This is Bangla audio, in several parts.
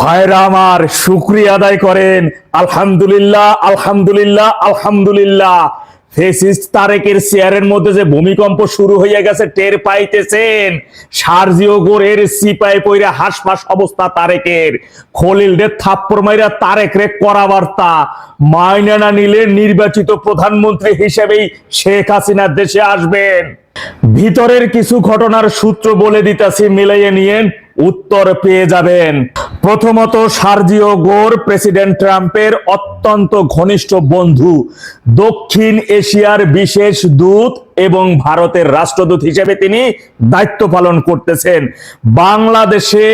ভাইরা আমার শুকরিয়া আদায় করেন। আলহামদুলিল্লাহ, আলহামদুলিল্লাহ, আলহামদুলিল্লাহ। ফেসিস্ট তারেকের চেয়ারের মধ্যে যে ভূমিকম্প শুরু হয়ে গেছে টের পাইতেছেন। সার্জিও গোরের সিপাই পইরা হাসপাস অবস্থা তারেকের। খলিলদের থাপ্পড় মাইরা তারেক রে করা বার্তা, মাইনা না নিলে নির্বাচিত প্রধানমন্ত্রী হিসেবেই শেখ হাসিনা দেশে আসবেন। ভিতরের কিছু ঘটনার সূত্র বলে দিতেছি, মিলাইয়ে নিয়েন, উত্তর পেয়ে যাবেন। প্রথমত, সার্জিও গোর প্রেসিডেন্ট ট্রাম্পের অত্যন্ত ঘনিষ্ঠ বন্ধু, দক্ষিণ এশিয়ার বিশেষ দূত এবং ভারতের রাষ্ট্রদূত হিসেবে তিনি দায়িত্ব পালন করতেছেন। বাংলাদেশে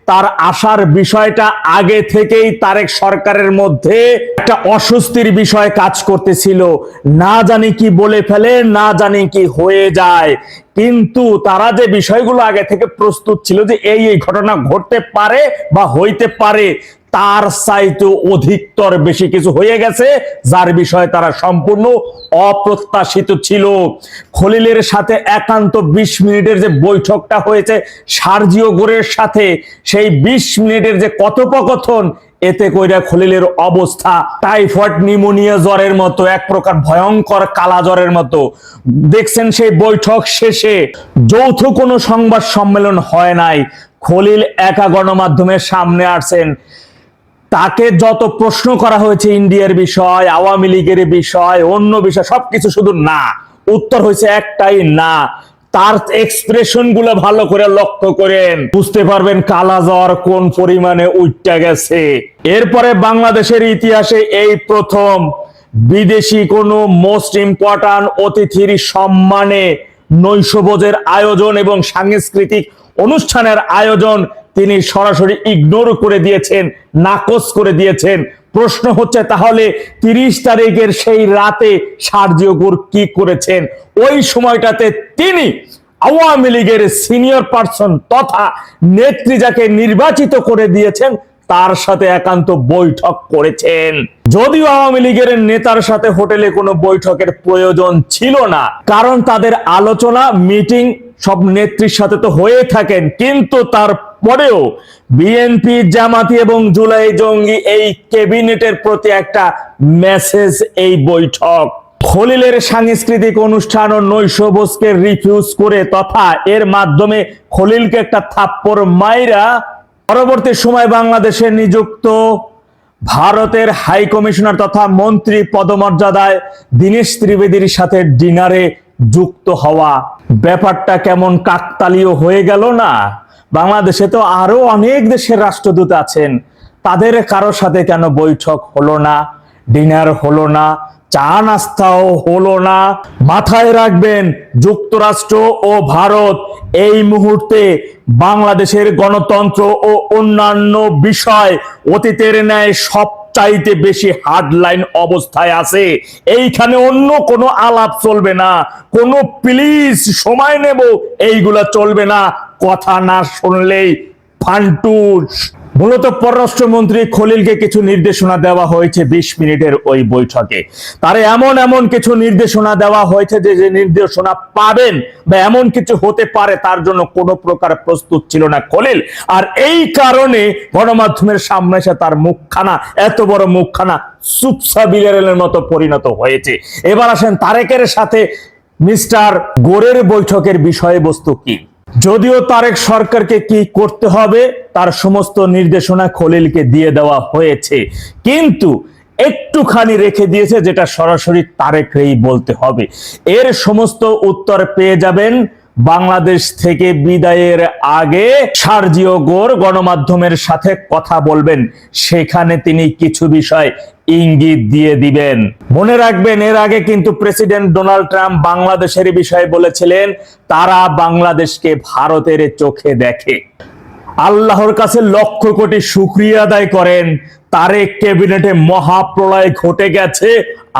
তার আসার বিষয়টা আগে থেকেই তারেক সরকারের মধ্যে একটা অস্বস্তির বিষয় কাজ করতেছিল। না জানি কি বলে ফেলে, না জানি কি হয়ে যায়, কিন্তু তারা যে বিষয়গুলো আগে থেকে প্রস্তুত ছিল যে এই ঘটনা ঘটতে পারে বা হইতে পারে, তার চাইতে অধিকতর বেশি কিছু হয়ে গেছে, যার বিষয়ে তারা সম্পূর্ণ অপ্রত্যাশিত ছিল। খলিলের সাথে একান্ত 20 মিনিটের যে বৈঠকটা হয়েছে সার্জিও গোরের সাথে, সেই 20 মিনিটের যে কথোপকথন, এতে কইরা খলিলের অবস্থা টাইফয়েড নিউমোনিয়া জ্বরের মতো, এক প্রকার ভয়ঙ্কর কালা জ্বরের মতো। দেখছেন সেই বৈঠক শেষে যৌথ কোনো সংবাদ সম্মেলন হয় নাই। খলিল একা গণমাধ্যমের সামনে আসছেন। তাকে যত প্রশ্ন করা হয়েছে ইন্ডিয়ার বিষয়, আওয়ামী লীগের বিষয়, অন্য বিষয়, সবকিছু শুধু না, উত্তর হয়েছে একটাই না। তার এক্সপ্রেশন গুলো ভালো করে লক্ষ্য করেন, বুঝতে পারবেন কালা জ্বর কোন পরিমাণে উঠতে গেছে। এরপরে বাংলাদেশের ইতিহাসে এই প্রথম বিদেশি কোনো মোস্ট ইম্পর্টেন্ট অতিথির সম্মানে নৈশভোজের আয়োজন এবং সাংস্কৃতিক অনুষ্ঠানের আয়োজন তিনি সরাসরি ইগনোর করে দিয়েছেন, নাকচ করে দিয়েছেন। প্রশ্ন হচ্ছে, তাহলে 30 তারিখের সেই রাতে সার্জিও গোর কি করেছেন? ওই সময়টাতে তিনি আওয়ামী লীগের সিনিয়র পার্সন তথা নেত্রী যাকে নির্বাচিত করে দিয়েছেন তার সাথে একান্ত বৈঠক করেছেন। যদিও আওয়ামী লীগের নেতার সাথে হোটেলে কোনো বৈঠকের প্রয়োজন ছিল না, কারণ তাদের আলোচনা মিটিং সব নেত্রীর সাথে তো হয়ে থাকেন, কিন্তু তারপরেও বিএনপি, জামাতি এবং জুলাই জঙ্গি এই ক্যাবিনেটের প্রতি একটা মেসেজ এই বৈঠক। খলিলের সাংস্কৃতিক অনুষ্ঠান ও নৈশভোজকে রিফিউজ করে তথা এর মাধ্যমে খলিলকে একটা থাপ্পড় মাইরা পরবর্তী সময় বাংলাদেশে নিযুক্ত ভারতের হাই কমিশনার তথা মন্ত্রী পদমর্যাদায় দীনেশ ত্রিবেদীর সাথে ডিনারে যুক্ত হওয়া, ব্যাপারটা কেমন কাকতালীয় হয়ে গেল না? বাংলাদেশে তো আরো অনেক দেশের রাষ্ট্রদূত আছেন, তাদের কারোর সাথে কেন বৈঠক হলো না, ডিনার হলো না, চা নাস্তাও হলো না? মাথায় রাখবেন, যুক্তরাষ্ট্র ও ভারত এই মুহূর্তে বাংলাদেশের গণতন্ত্র ও অন্যান্য বিষয় অতীতের ন্যায় সবচাইতে বেশি হার্ডলাইন অবস্থায় আছে। এইখানে অন্য কোনো আলাপ চলবে না, কোনো প্লিজ সময় নেব এইগুলা চলবে না, কথা না শুনলেই ফান্টুস। মূলত পররাষ্ট্রমন্ত্রী খলিলকে কিছু নির্দেশনা দেওয়া হয়েছে 20 মিনিটের ওই বৈঠকে। তার এমন কিছু নির্দেশনা দেওয়া হয়েছে যে নির্দেশনা পাবেন বা এমন কিছু হতে পারে তার জন্য কোনো প্রকার প্রস্তুত ছিল না খলিল। আর এই কারণে গণমাধ্যমের সামনে এসে তার মুখখানা, এত বড় মুখখানা চুপসা বিড়ালের মতো পরিণত হয়েছে। এবার আসেন তারেকের সাথে মিস্টার গোরের বৈঠকের বিষয়বস্তু কি। যদিও তারেক সরকারকে কি করতে হবে তার সমস্ত নির্দেশনা খলিলকে দিয়ে দেওয়া হয়েছে, কিন্তু একটুখানি রেখে দিয়েছে যেটা সরাসরি তারেককেই বলতে হবে। এর সমস্ত উত্তর পেয়ে যাবেন বাংলাদেশ থেকে বিদায়ের আগে। সার্জিও গোর গণমাধ্যমের সাথে কথা বলবেন, সেখানে তিনি কিছু বিষয় ইঙ্গিত দিয়ে দিবেন। মনে রাখবেন, এর আগে কিন্তু প্রেসিডেন্ট ডোনাল্ড ট্রাম্প বাংলাদেশের বিষয়ে বলেছিলেন তারা বাংলাদেশকে ভারতের চোখে দেখে। আল্লাহর কাছে লক্ষ কোটি শুকরিয়া আদায় করেন, তারেক ক্যাবিনেটে মহাপ্রলয় ঘটে গেছে,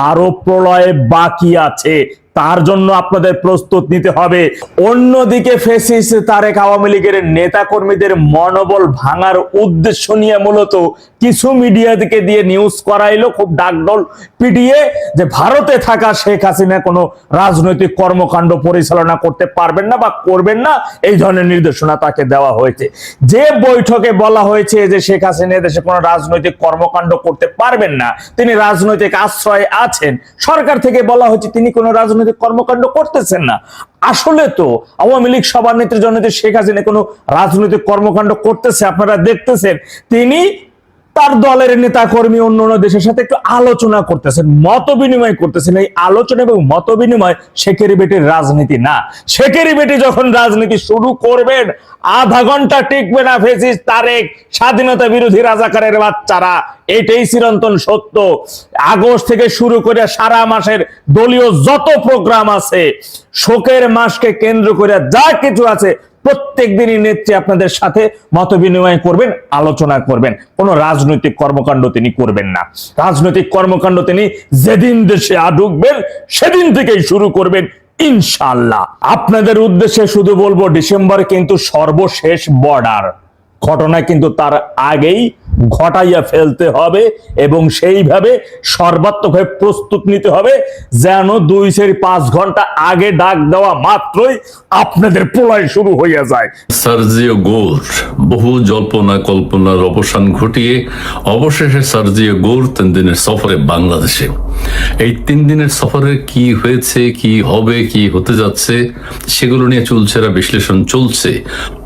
আরো প্রলয় বাকি আছে, তার জন্য আপনাদের প্রস্তুত নিতে হবে। অন্যদিকে ফেসিস্ট তারেক আওয়ামী লীগের নেতা কর্মীদের মনোবল ভাঙার উদ্দেশ্য নিয়ে মূলত কিছু মিডিয়া থেকে দিয়ে নিউজ করাইলো খুব ডাকডোল পিটিয়ে যে ভারতে থাকা শেখ হাসিনা কোনো রাজনৈতিক কর্মকাণ্ড পরিচালনা করতে পারবেন না বা করবেন না, এই ধরনের নির্দেশনা তাকে দেওয়া হয়েছে। যে বৈঠকে বলা হয়েছে যে শেখ হাসিনা দেশে কোনো রাজনৈতিক কর্মকাণ্ড করতে পারবেন না, তিনি রাজনৈতিক আশ্রয়ে আছেন, সরকার থেকে বলা হয়েছে তিনি কোনো রাজনৈতিক কর্মকাণ্ড করতেছেন না। আসলে তো আওয়ামী লীগ সভানেত্রী জননেত্রী শেখ হাসিনা কোনো রাজনৈতিক কর্মকাণ্ড করতেছে, আপনারা দেখতেছেন। তিনি তার দলের নেতা কর্মী অন্য অন্য দেশের সাথে একটু আলোচনা করতেছেন, মত বিনিময় করতেছেন। এই আলোচনা এবং মত বিনিময় শেখের বেটির রাজনীতি না। শেখের বেটি যখন রাজনীতি শুরু করবেন, আধা ঘন্টা টিকবে না ফেসিস্ট তারেক, স্বাধীনতা বিরোধী রাজাকারের বাচ্চারা। এটাই চিরন্তন সত্য। আগস্ট থেকে শুরু করে সারা মাসের দলীয় যত প্রোগ্রাম আছে, শোকের মাসকে কেন্দ্র করে যা কিছু আছে, প্রত্যেক দিনই নেত্রী আপনাদের সাথে মত বিনিময় করবেন, আলোচনা করবেন। কোন রাজনৈতিক কর্মকাণ্ড তিনি করবেন না। রাজনৈতিক কর্মকাণ্ড তিনি যেদিন দেশে ঢুকবেন সেদিন থেকেই শুরু করবেন ইনশাআল্লাহ। আপনাদের উদ্দেশ্যে শুধু বলবো, ডিসেম্বর কিন্তু সর্বশেষ বর্ডার। ঘটনা কিন্তু তার আগেই ঘটাইয়া ফেলতে হবে এবং সেইভাবে সর্বাত্মকভাবে প্রস্তুত নিতে হবে, যেন 2-5 ঘন্টা আগে ডাক দেওয়া মাত্রই আপনাদের প্রলয় শুরু হইয়া যায়। সার্জিও গোর বহু জল্পনা কল্পনার অবসান ঘটিয়ে অবশেষে সার্জিও গোর 3 দিনের সফরে বাংলাদেশে। এই 3 দিনের সফরে কি হয়েছে, কি হবে, কি হতে যাচ্ছে, সেগুলো নিয়ে চুলচেরা বিশ্লেষণ চলছে।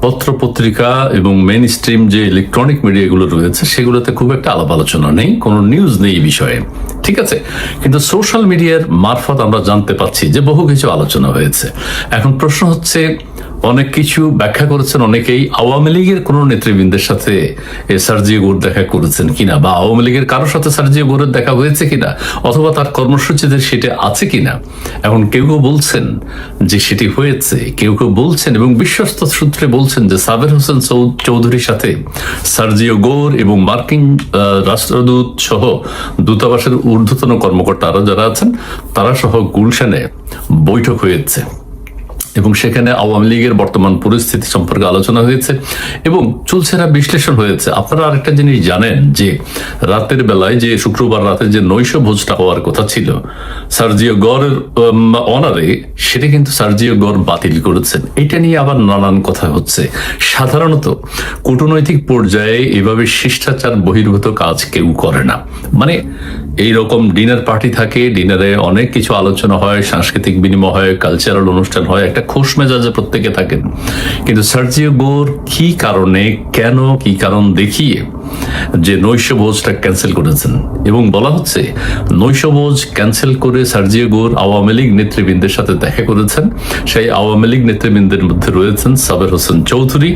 পত্র পত্রিকা এবং মেইন স্ট্রিম যে ইলেকট্রনিক মিডিয়াগুলো রয়েছে সেগুলোতে খুব একটা আলাপ আলোচনা নেই, কোনো নিউজ নেই এই বিষয়ে, ঠিক আছে। কিন্তু সোশ্যাল মিডিয়ার মারফত আমরা জানতে পারছি যে বহু কিছু আলোচনা হয়েছে। এখন প্রশ্ন হচ্ছে, অনেক কিছু ব্যাখ্যা করেছেন অনেকেই, আওয়ামী লীগের কোন নেতৃবৃন্দের সাথে সার্জিও গোর দেখা করেছেন কিনা, বা আওয়ামী লীগের কারোর সাথে সার্জিও গোরের দেখা হয়েছে কিনা, অথবা তার কর্মসূচিতে সেটা আছে কিনা। এখন কেউ কেউ বলছেন যে সেটি হয়েছে, কেউ কেউ বলছেন এবং বিশ্বস্ত সূত্রে বলছেন যে সাবের হোসেন চৌধুরীর সাথে সার্জিও গোর এবং মার্কিন রাষ্ট্রদূত সহ দূতাবাসের ঊর্ধ্বতন কর্মকর্তারা যারা আছেন তারা সহ গুলশানে বৈঠক হয়েছে এবং সেখানে আওয়ামী লীগের বর্তমান পরিস্থিতি সম্পর্কে আলোচনা হয়েছে এবং চুলচেরা বিশ্লেষণ হয়েছে। আপনারা আরেকটা জিনিস জানেন যে রাতের বেলায় যে শুক্রবার রাতে যে নৈশ ভোজটা হওয়ার কথা ছিল সার্জিও গরের অনারে, সেটা কিন্তু সার্জিও গর বাতিল করেছেন। এটা নিয়ে আবার নানান কথা হচ্ছে। সাধারণত কূটনৈতিক পর্যায়ে এভাবে শিষ্টাচার বহির্ভূত কাজ কেউ করে না। মানে এইরকম ডিনার পার্টি থাকে, ডিনারে অনেক কিছু আলোচনা হয়, সাংস্কৃতিক বিনিময় হয়, কালচারাল অনুষ্ঠান হয়, একটা খোশ মেজাজে প্রত্যেকে থাকেন। কিন্তু সার্জিও গোর কি কারণে, কেন, কি কারণ দেখিয়ে যে নৈশভোজটা ক্যান্সেল করেছেন এবং বলা হচ্ছে নৈশভোজ ক্যান্সেল করে সার্জিও গোর আওয়ামী লীগ নেতৃবৃন্দের সাথে দেখা করেছেন। সেই আওয়ামী লীগ নেতৃবৃন্দের মধ্যে রয়েছেন সাবের হোসেন চৌধুরী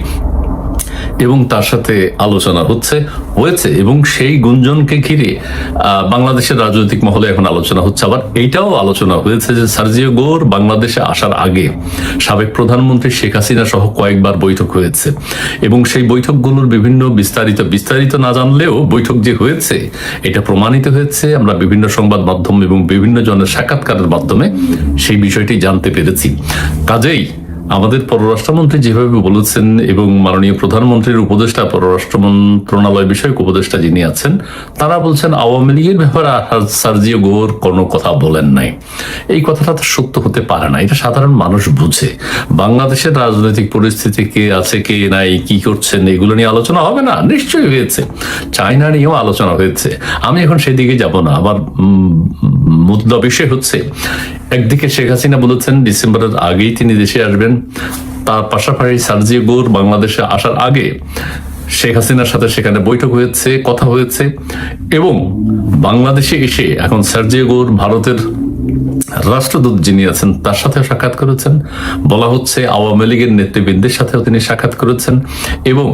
এবং তার সাথে আলোচনা হয়েছে এবং সেই গুঞ্জনকে ঘিরে বাংলাদেশের রাজনৈতিক মহলে এখন আলোচনা হচ্ছে। আবার এইটাও আলোচনা হয়েছে যে সার্জিও গোর বাংলাদেশে আসার আগে সাবেক প্রধানমন্ত্রী শেখ হাসিনা সহ কয়েকবার বৈঠক হয়েছে এবং সেই বৈঠকগুলোর বিভিন্ন বিস্তারিত না জানলেও বৈঠক যে হয়েছে এটা প্রমাণিত হয়েছে। আমরা বিভিন্ন সংবাদ মাধ্যম এবং বিভিন্ন জনের সাক্ষাৎকারের মাধ্যমে সেই বিষয়টি জানতে পেরেছি। কাজেই আমাদের পররাষ্ট্রমন্ত্রী যেভাবে বলেছেন এবং মাননীয় প্রধানমন্ত্রীর উপদেষ্টা, পররাষ্ট্র মন্ত্রণালয় বিষয়ক উপদেষ্টা যিনি আছেন, তারা বলছেন আওয়ামী লীগের ব্যাপারে সার্জিও গোর কোনো কথা বলেন নাই। এই কথাটা তো সত্য হতে পারে না, এটা সাধারণ মানুষ বুঝে। বাংলাদেশের রাজনৈতিক পরিস্থিতি কে আছে, কে নাই, কি করছেন, এগুলো নিয়ে আলোচনা হবে না? নিশ্চয়ই হয়েছে। চায়না নিয়েও আলোচনা হয়েছে। আমি এখন সেদিকে যাব না। আমার মুদ্রা বিষয় হচ্ছে, একদিকে শেখ হাসিনা বলেছেন ডিসেম্বরের আগেই তিনি দেশে আসবেন, তার পাশাপাশি সার্জিও গোর বাংলাদেশে আসার আগে শেখ হাসিনার সাথে সেখানে বৈঠক হয়েছে, কথা হয়েছে এবং বাংলাদেশে এসে এখন সার্জিও গোর ভারতের রাষ্ট্রদূত যিনি আছেন তার সাথে সাক্ষাৎ করেছেন। বলা হচ্ছে আওয়ামী লীগের নেতৃবৃন্দের সাথেও তিনি সাক্ষাৎ করেছেন এবং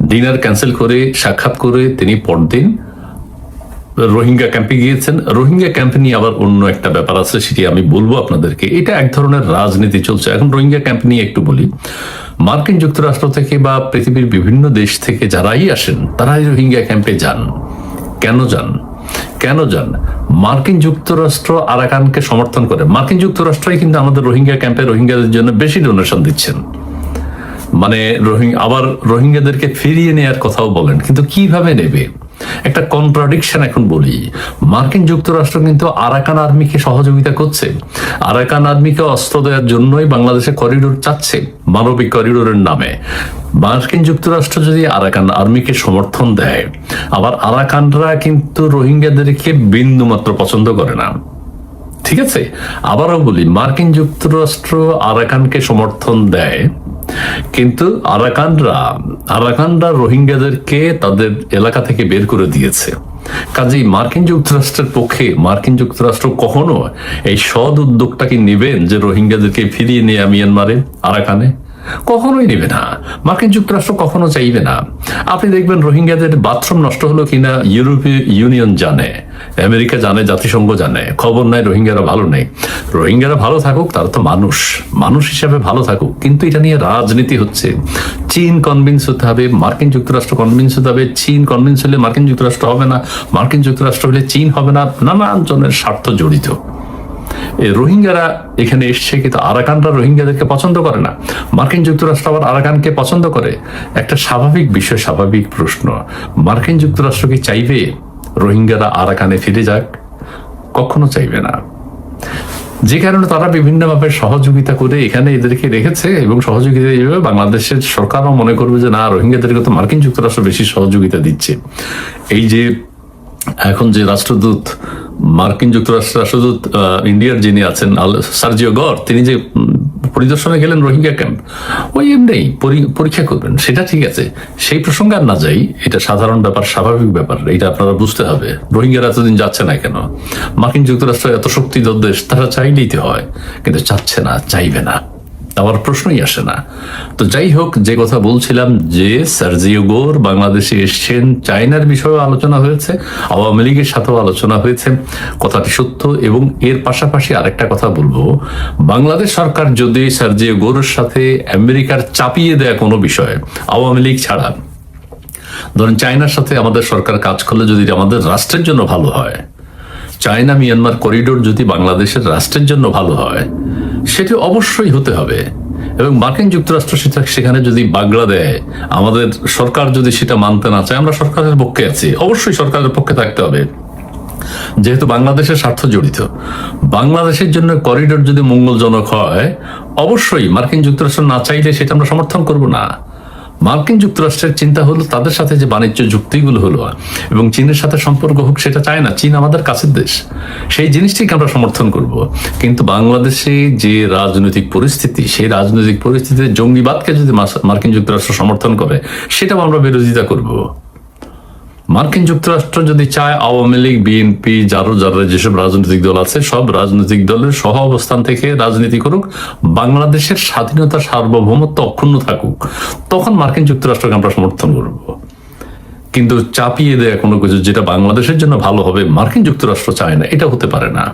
ডিনার ক্যান্সেল করে সাক্ষাৎ করে তিনি পরদিন রোহিঙ্গা ক্যাম্পে গিয়েছেন। রোহিঙ্গা ক্যাম্পে নিয়ে আবার অন্য একটা ব্যাপার আছে, সেটি আমি বলবো আপনাদেরকে। এটা এক ধরনের রাজনীতি চলছে। এখন রোহিঙ্গা ক্যাম্প নিয়ে একটু বলি। মার্কিন যুক্তরাষ্ট্র থেকে বা পৃথিবীর বিভিন্ন দেশ থেকে যারাই আসেন তারাই রোহিঙ্গা ক্যাম্পে যান। কেন যান? মার্কিন যুক্তরাষ্ট্র আরাকানকে সমর্থন করে। মার্কিন যুক্তরাষ্ট্রই কিন্তু আমাদের রোহিঙ্গা ক্যাম্পে রোহিঙ্গাদের জন্য বেশি ডোনেশন দিচ্ছেন। মানে আবার রোহিঙ্গাদেরকে ফিরিয়ে নেওয়ার কথাও বলেন, কিন্তু কিভাবে নেবে? একটা কন্ট্রাডিকশন এখন বলি। মার্কিন যুক্তরাষ্ট্র কিন্তু আরাকান আর্মিকে সহযোগিতা করছে, আরাকান আর্মিকে অস্ত্র দেওয়ার জন্যই বাংলাদেশে করিডোর চাচ্ছে, মানবিক করিডোরের নামে। মার্কিন যুক্তরাষ্ট্র যদি আরাকান আর্মিকে সমর্থন দেয়, আবার আরাকানরা কিন্তু রোহিঙ্গাদেরকে বিন্দু মাত্র পছন্দ করে না, ঠিক আছে? আবারও বলি, মার্কিন যুক্তরাষ্ট্র আরাকানকে সমর্থন দেয়, কিন্তু আরাকানরা রোহিঙ্গাদেরকে তাদের এলাকা থেকে বের করে দিয়েছে। কাজেই মার্কিন যুক্তরাষ্ট্রের পক্ষে মার্কিন যুক্তরাষ্ট্র কখনো এই সৎ উদ্যোগটাকে নেবেন যে রোহিঙ্গাদেরকে ফিরিয়ে নিয়ে মিয়ানমারে, আরাকানে? কখনোই নেবে না। মার্কিন যুক্তরাষ্ট্র কখনো চাইবে না। আপনি দেখবেন রোহিঙ্গাদের বাথরুম নষ্ট হলো কিনা ইউরোপীয় ইউনিয়ন জানে, আমেরিকা জানে, জাতিসংঘ জানে, খবর নাই রোহিঙ্গারা ভালো নেই। রোহিঙ্গারা ভালো থাকুক, তারা তো মানুষ হিসাবে ভালো থাকুক, কিন্তু এটা নিয়ে রাজনীতি হচ্ছে। চীন কনভিন্স হতে হবে, মার্কিন যুক্তরাষ্ট্র কনভিন্স হতে হবে। চীন কনভিন্স হলে মার্কিন যুক্তরাষ্ট্র হবে না, মার্কিন যুক্তরাষ্ট্র হলে চীন হবে না। নানান জনের স্বার্থ জড়িত। রোহিঙ্গারা এখানে এসছে, কিন্তু আরাকানরা রোহিঙ্গাদেরকে পছন্দ করে না, মার্কিন যুক্তরাষ্ট্র আবার আরাকানকে পছন্দ করে। একটা স্বাভাবিক বিষয়, স্বাভাবিক প্রশ্ন, মার্কিন যুক্তরাষ্ট্র কি চাইবে রোহিঙ্গারা আরাকানে ফিরে যাক? কখনো চাইবে না। যে কারণে তারা বিভিন্নভাবে সহযোগিতা করে এখানে এদেরকে রেখেছে, এবং সহযোগিতা এইভাবে বাংলাদেশের সরকারও মনে করবে যে না, রোহিঙ্গাদেরকে তো মার্কিন যুক্তরাষ্ট্র বেশি সহযোগিতা দিচ্ছে। এই যে এখন যে রাষ্ট্রদূত, মার্কিন যুক্তরাষ্ট্রের রাষ্ট্রদূত ইন্ডিয়ার যিনি আছেন সার্জিও গর, তিনি যে পরিদর্শনে গেলেন রোহিঙ্গা ক্যাম্প, ওই এমনি পরীক্ষা করবেন, সেটা ঠিক আছে, সেই প্রসঙ্গে আর না যাই। এটা সাধারণ ব্যাপার, স্বাভাবিক ব্যাপার, এটা আপনারা বুঝতে হবে। রোহিঙ্গারা এতদিন যাচ্ছে না কেন? মার্কিন যুক্তরাষ্ট্র এত শক্তিধর দেশ, তারা চাইলেই তো হয়, কিন্তু চাচ্ছে না, চাইবে না, আমার প্রশ্নই আসে না। তো যাই হোক, যে কথা বলছিলাম, যে সার্জিও গোর বাংলাদেশে এসছেন, চায়নার বিষয়েও আলোচনা হয়েছে, আওয়ামী লীগের সাথেও আলোচনা হয়েছে, কথাটি সত্য। এবং এর পাশাপাশি আরেকটা কথা বলবো, বাংলাদেশ সরকার যদি সার্জিও গোরের সাথে আমেরিকার চাপিয়ে দেয়া কোনো বিষয়, আওয়ামী লীগ ছাড়া, ধরেন চায়নার সাথে আমাদের সরকার কাজ করলে যদি আমাদের রাষ্ট্রের জন্য ভালো হয়, চায়না মিয়ানমার করিডোর যদি বাংলাদেশের রাষ্ট্রের জন্য ভালো হয়, সেটা অবশ্যই হতে হবে। এবং মার্কিন যুক্তরাষ্ট্র সেখানে যদি বাগড়া দেয়, আমাদের সরকার যদি সেটা মানতে না চায়, আমরা সরকারের পক্ষে আছি, অবশ্যই সরকারের পক্ষে থাকতে হবে, যেহেতু বাংলাদেশের স্বার্থ জড়িত। বাংলাদেশের জন্য করিডোর যদি মঙ্গলজনক হয়, অবশ্যই মার্কিন যুক্তরাষ্ট্র না চাইলে সেটা আমরা সমর্থন করব না। মার্কিন যুক্তরাষ্ট্রের চিন্তা হলো তাদের সাথে যে বাণিজ্য চুক্তিগুলো হলো এবং চীনের সাথে সম্পর্ক হোক, সেটা চায় না। চীন আমাদের কাছের দেশ, সেই জিনিসটিকে আমরা সমর্থন করব। কিন্তু বাংলাদেশে যে রাজনৈতিক পরিস্থিতি, সেই রাজনৈতিক পরিস্থিতিতে জঙ্গিবাদকে যদি মার্কিন যুক্তরাষ্ট্র সমর্থন করে, সেটাও আমরা বিরোধিতা করব। মার্কিন যুক্তরাষ্ট্র যদি চায় আওয়ামী লীগ, বিএনপি, যারা যেসব রাজনৈতিক দল আছে, সব রাজনৈতিক দলের সহ অবস্থান থেকে রাজনীতি করুক, বাংলাদেশের স্বাধীনতা, সার্বভৌমত্ব অক্ষুণ্ণ থাকুক, তখন মার্কিন যুক্তরাষ্ট্রকে আমরা সমর্থন করব। কিন্তু চাপিয়ে দেয়া কোনো কিছু যেটা বাংলাদেশের জন্য ভালো হবে, মার্কিন যুক্তরাষ্ট্র চায় না, এটা হতে পারে না।